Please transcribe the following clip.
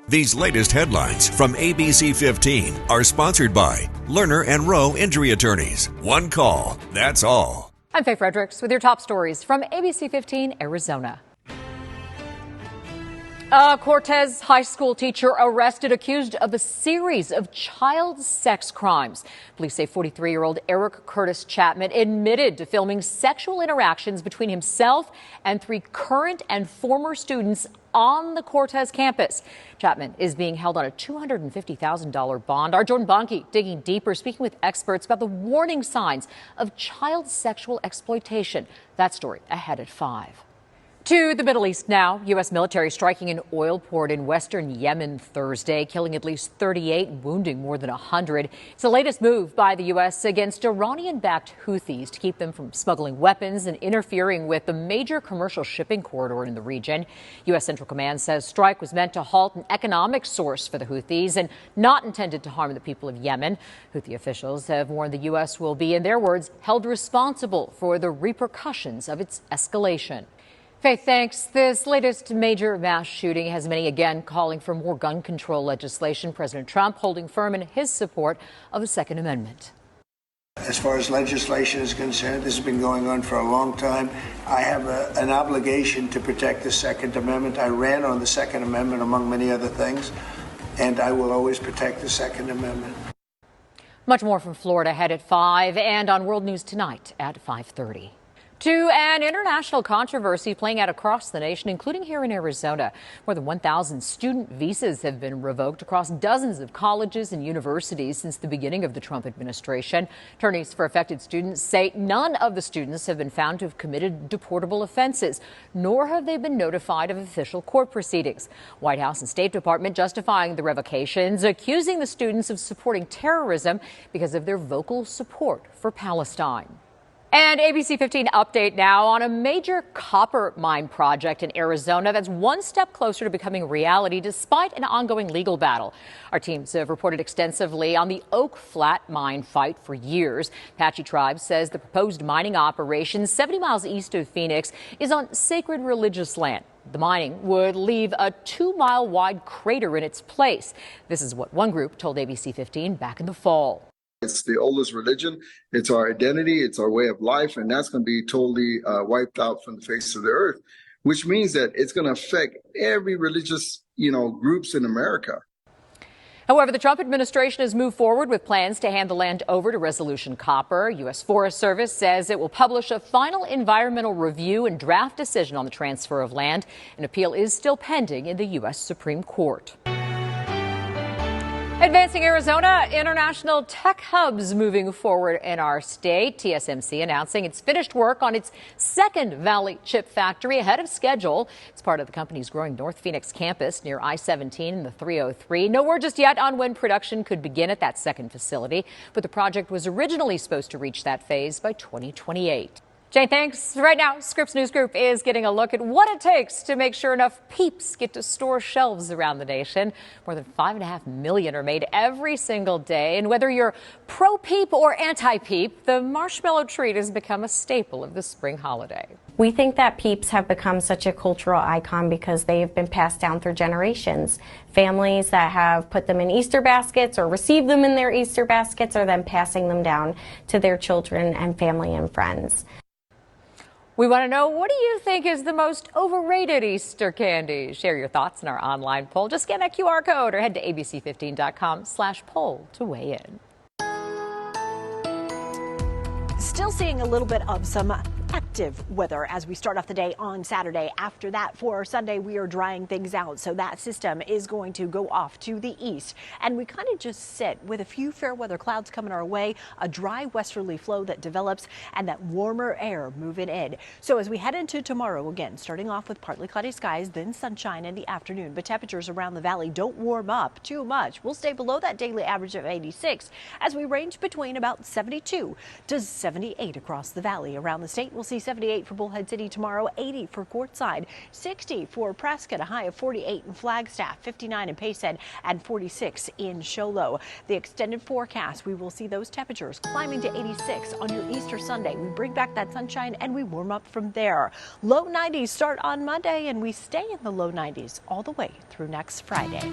These latest headlines from ABC15 are sponsored by Lerner and Rowe Injury Attorneys. One call, that's all. I'm Faye Fredericks with your top stories from ABC15 Arizona. A Cortez high school teacher arrested accused of a series of child sex crimes. Police say 43-year-old Eric Curtis Chapman admitted to filming sexual interactions between himself and 3 current and former students on the Cortez campus. Chapman is being held on a $250,000 bond. Our Jordan Bonke digging deeper, speaking with experts about the warning signs of child sexual exploitation. That story ahead at 5. To the Middle East now. U.S. military striking an oil port in western Yemen Thursday, killing at least 38, wounding more than 100. It's the latest move by the U.S. against Iranian-backed Houthis to keep them from smuggling weapons and interfering with the major commercial shipping corridor in the region. U.S. Central Command says strike was meant to halt an economic source for the Houthis and not intended to harm the people of Yemen. Houthi officials have warned the U.S. will be, in their words, held responsible for the repercussions of its escalation. Faith, thanks. This latest major mass shooting has many again calling for more gun control legislation. President Trump holding firm in his support of the Second Amendment. As far as legislation is concerned, this has been going on for a long time. I have an obligation to protect the Second Amendment. I ran on the Second Amendment, among many other things, and I will always protect the Second Amendment. Much more from Florida ahead at 5 and on World News Tonight at 5:30. To an international controversy playing out across the nation, including here in Arizona. More than 1,000 student visas have been revoked across dozens of colleges and universities since the beginning of the Trump administration. Attorneys for affected students say none of the students have been found to have committed deportable offenses, nor have they been notified of official court proceedings. White House and State Department justifying the revocations, accusing the students of supporting terrorism because of their vocal support for Palestine. And ABC 15 update now on a major copper mine project in Arizona that's one step closer to becoming reality despite an ongoing legal battle. Our teams have reported extensively on the Oak Flat mine fight for years. Apache Tribe says the proposed mining operation 70 miles east of Phoenix is on sacred religious land. The mining would leave a 2-mile wide crater in its place. This is what one group told ABC 15 back in the fall. It's the oldest religion. It's our identity. It's our way of life. And that's going to be totally wiped out from the face of the earth, which means that it's going to affect every religious, groups in America. However, the Trump administration has moved forward with plans to hand the land over to Resolution Copper. U.S. Forest Service says it will publish a final environmental review and draft decision on the transfer of land. An appeal is still pending in the U.S. Supreme Court. Advancing Arizona, international tech hubs moving forward in our state. TSMC announcing it's finished work on its second Valley chip factory ahead of schedule. It's part of the company's growing North Phoenix campus near I-17 and the 303. No word just yet on when production could begin at that second facility, but the project was originally supposed to reach that phase by 2028. Jane, thanks. Right now, Scripps News Group is getting a look at what it takes to make sure enough Peeps get to store shelves around the nation. More than 5.5 million are made every single day. And whether you're pro-Peep or anti-Peep, the marshmallow treat has become a staple of the spring holiday. We think that Peeps have become such a cultural icon because they have been passed down through generations. Families that have put them in Easter baskets or received them in their Easter baskets are then passing them down to their children and family and friends. We want to know, what do you think is the most overrated Easter candy? Share your thoughts in our online poll. Just scan that QR code or head to abc15.com/poll to weigh in. Still seeing a little bit of some active weather as we start off the day on Saturday. After that, for Sunday, we are drying things out. So that system is going to go off to the east. And we kind of just sit with a few fair weather clouds coming our way, a dry westerly flow that develops, and that warmer air moving in. So as we head into tomorrow, again, starting off with partly cloudy skies, then sunshine in the afternoon. But temperatures around the valley don't warm up too much. We'll stay below that daily average of 86 as we range between about 72 to 78 across the valley. Around the state, we'll see 78 for Bullhead City tomorrow, 80 for Quartzside, 60 for Prescott, a high of 48 in Flagstaff, 59 in Payson, and 46 in Show Low. The extended forecast, we will see those temperatures climbing to 86 on your Easter Sunday. We bring back that sunshine and we warm up from there. Low 90s start on Monday and we stay in the low 90s all the way through next Friday.